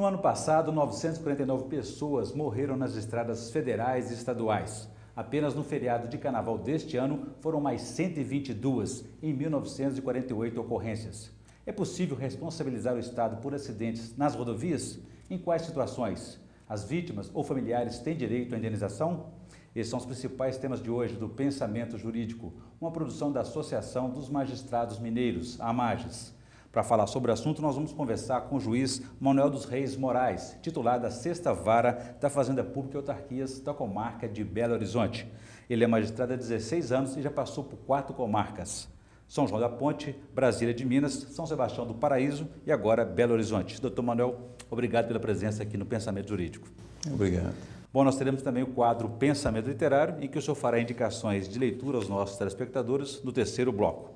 No ano passado, 949 pessoas morreram nas estradas federais e estaduais. Apenas no feriado de carnaval deste ano, foram mais 122 em 1948 ocorrências. É possível responsabilizar o Estado por acidentes nas rodovias? Em quais situações? As vítimas ou familiares têm direito à indenização? Esses são os principais temas de hoje do Pensamento Jurídico, uma produção da Associação dos Magistrados Mineiros, a AMAGES. Para falar sobre o assunto, nós vamos conversar com o juiz Manuel dos Reis Moraes, titular da 6ª Vara da Fazenda Pública e Autarquias da comarca de Belo Horizonte. Ele é magistrado há 16 anos e já passou por 4 comarcas: São João da Ponte, Brasília de Minas, São Sebastião do Paraíso e agora Belo Horizonte. Doutor Manuel, obrigado pela presença aqui no Pensamento Jurídico. Obrigado. Bom, nós teremos também o quadro Pensamento Literário, em que o senhor fará indicações de leitura aos nossos telespectadores no terceiro bloco.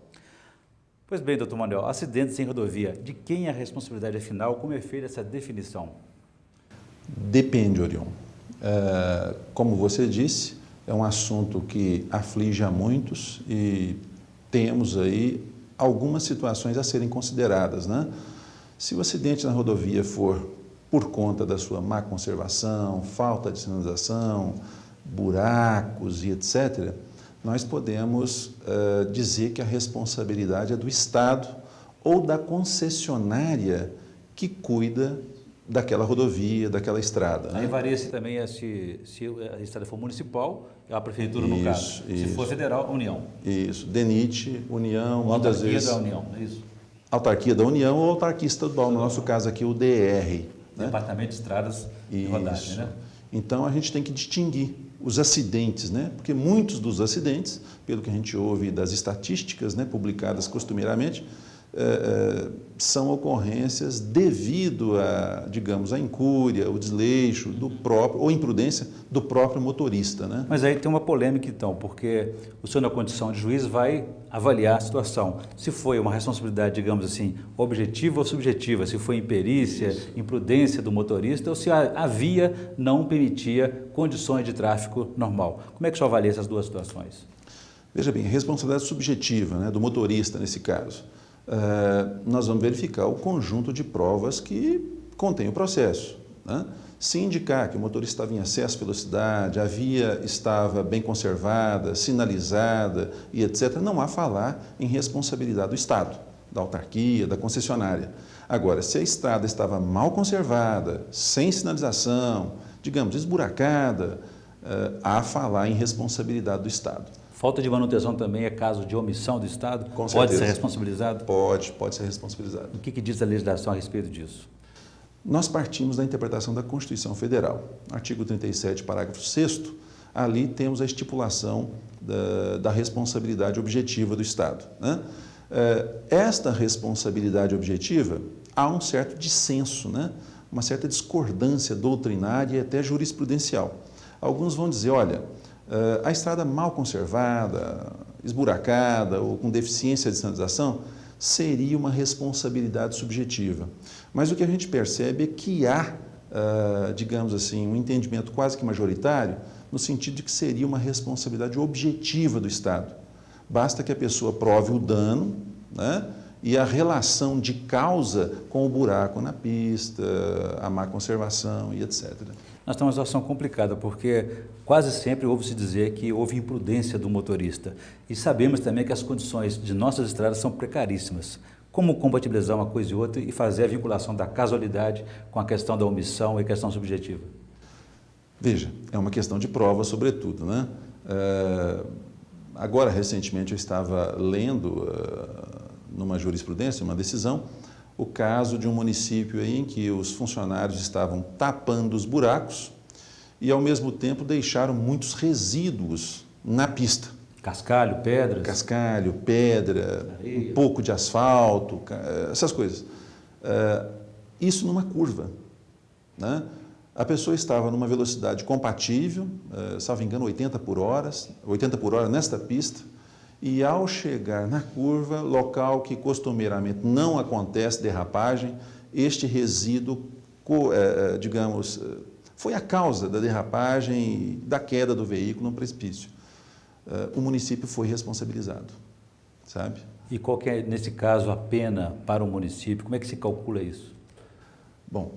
Pois bem, doutor Manuel, acidentes em rodovia, de quem é a responsabilidade afinal? Como é feita essa definição? Depende, Orion. Como você disse, é um assunto que aflige a muitos e temos aí algumas situações a serem consideradas, né? Se o acidente na rodovia for por conta da sua má conservação, falta de sinalização, buracos e etc., nós podemos dizer que a responsabilidade é do Estado ou da concessionária que cuida daquela rodovia, daquela estrada. Aí né? varia-se também se a estrada for municipal, a prefeitura no caso. Se for federal, a União. Isso, DENIT, União, Ou muitas autarquia vezes... da União, é isso? Autarquia da União ou autarquia estadual, no nosso caso aqui o DR. Né? Departamento de Estradas de Rodagem, né? Então a gente tem que distinguir os acidentes, né? Porque muitos dos acidentes, pelo que a gente ouve das estatísticas, né, publicadas costumeiramente, são ocorrências devido a, digamos, a incúria, o desleixo do próprio, ou imprudência do próprio motorista, né? Mas aí tem uma polêmica então, porque o senhor na condição de juiz vai avaliar a situação. Se foi uma responsabilidade, digamos assim, objetiva ou subjetiva, se foi imperícia, imprudência do motorista, ou se a via não permitia condições de tráfego normal. Como é que o senhor avalia essas duas situações? Veja bem, responsabilidade subjetiva, né, do motorista nesse caso. Nós vamos verificar o conjunto de provas que contém o processo. Né? Se indicar que o motorista estava em excesso de velocidade, a via estava bem conservada, sinalizada e etc., não há falar em responsabilidade do Estado, da autarquia, da concessionária. Agora, se a estrada estava mal conservada, sem sinalização, digamos, esburacada, há falar em responsabilidade do Estado. Falta de manutenção também é caso de omissão do Estado? Com pode certeza. ser responsabilizado? Pode ser responsabilizado. O que diz a legislação a respeito disso? Nós partimos da interpretação da Constituição Federal. Artigo 37, parágrafo 6º, ali temos a estipulação da responsabilidade objetiva do Estado. Né? Esta responsabilidade objetiva, há um certo dissenso, né? Uma certa discordância doutrinária e até jurisprudencial. Alguns vão dizer, olha, a estrada mal conservada, esburacada ou com deficiência de sinalização seria uma responsabilidade subjetiva. Mas o que a gente percebe é que há, digamos assim, um entendimento quase que majoritário no sentido de que seria uma responsabilidade objetiva do Estado. Basta que a pessoa prove o dano, né, e a relação de causa com o buraco na pista, a má conservação e etc. Nós temos uma situação complicada, porque quase sempre ouve-se dizer que houve imprudência do motorista. E sabemos também que as condições de nossas estradas são precaríssimas. Como compatibilizar uma coisa e outra e fazer a vinculação da casualidade com a questão da omissão e a questão subjetiva? Veja, é uma questão de prova, sobretudo, né? Agora, recentemente, eu estava lendo numa jurisprudência, uma decisão, o caso de um município aí em que os funcionários estavam tapando os buracos e, ao mesmo tempo, deixaram muitos resíduos na pista. Cascalho, pedras? Cascalho, pedra, um pouco de asfalto, essas coisas. Isso numa curva, né? A pessoa estava numa velocidade compatível, salvo engano, 80 por hora nesta pista, e ao chegar na curva, local que costumeiramente não acontece derrapagem, este resíduo, digamos, foi a causa da derrapagem e da queda do veículo no precipício. O município foi responsabilizado, sabe? E qual que é, nesse caso, a pena para o município? Como é que se calcula isso? Bom,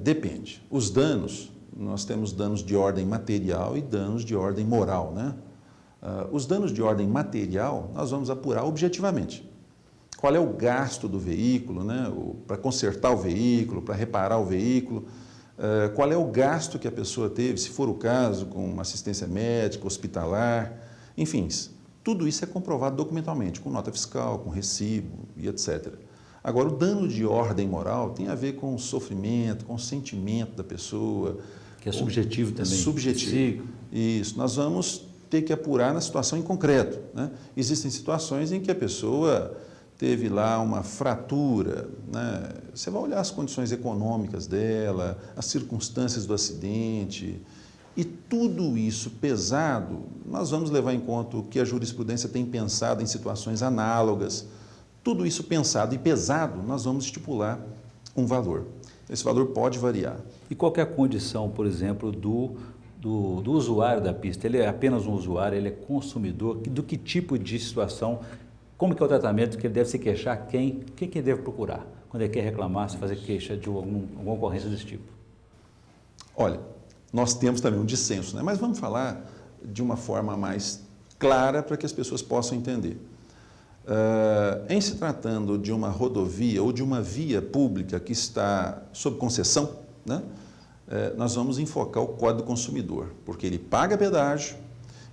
Depende. Os danos, nós temos danos de ordem material e danos de ordem moral, né? Os danos de ordem material, nós vamos apurar objetivamente. Qual é o gasto do veículo, né? Para consertar o veículo, para reparar o veículo, qual é o gasto que a pessoa teve, se for o caso, com uma assistência médica, hospitalar, enfim, tudo isso é comprovado documentalmente, com nota fiscal, com recibo e etc. Agora, o dano de ordem moral tem a ver com o sofrimento, com o sentimento da pessoa. Que é subjetivo também. É subjetivo. Isso, nós vamos ter que apurar na situação em concreto, né? Existem situações em que a pessoa teve lá uma fratura, né? Você vai olhar as condições econômicas dela, as circunstâncias do acidente, e tudo isso pesado, nós vamos levar em conta o que a jurisprudência tem pensado em situações análogas. Tudo isso pensado e pesado, nós vamos estipular um valor. Esse valor pode variar. E qual que é a condição, por exemplo, do usuário da pista? Ele é apenas um usuário, ele é consumidor? Do que tipo de situação, como que é o tratamento que ele deve se queixar? Quem ele deve procurar quando ele quer reclamar, se fazer queixa de alguma ocorrência desse tipo? Olha, nós temos também um dissenso, né? Mas vamos falar de uma forma mais clara para que as pessoas possam entender. Em se tratando de uma rodovia ou de uma via pública que está sob concessão, né, nós vamos enfocar o Código do Consumidor, porque ele paga pedágio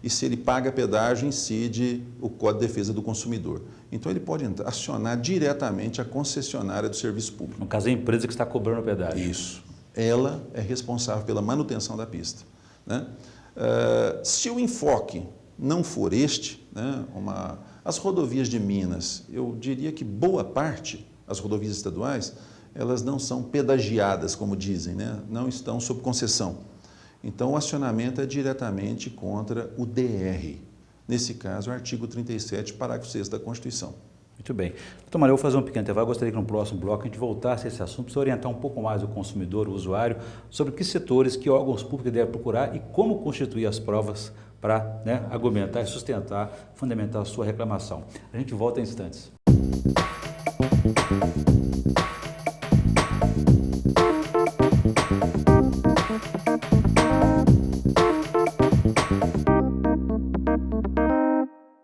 e se ele paga pedágio incide o Código de Defesa do Consumidor. Então ele pode acionar diretamente a concessionária do serviço público. No caso, a empresa que está cobrando o pedágio. Isso. Ela é responsável pela manutenção da pista, né? Se o enfoque não for este, né, as rodovias de Minas, eu diria que boa parte, as rodovias estaduais, elas não são pedagiadas, como dizem, né? Não estão sob concessão. Então, o acionamento é diretamente contra o DR. Nesse caso, o artigo 37, parágrafo 6º da Constituição. Muito bem. Doutor Mário, eu vou fazer um pequeno intervalo. Gostaria que no próximo bloco a gente voltasse a esse assunto, para orientar um pouco mais o consumidor, o usuário, sobre que setores, que órgãos públicos devem procurar e como constituir as provas para, né, argumentar e sustentar, fundamentar a sua reclamação. A gente volta em instantes.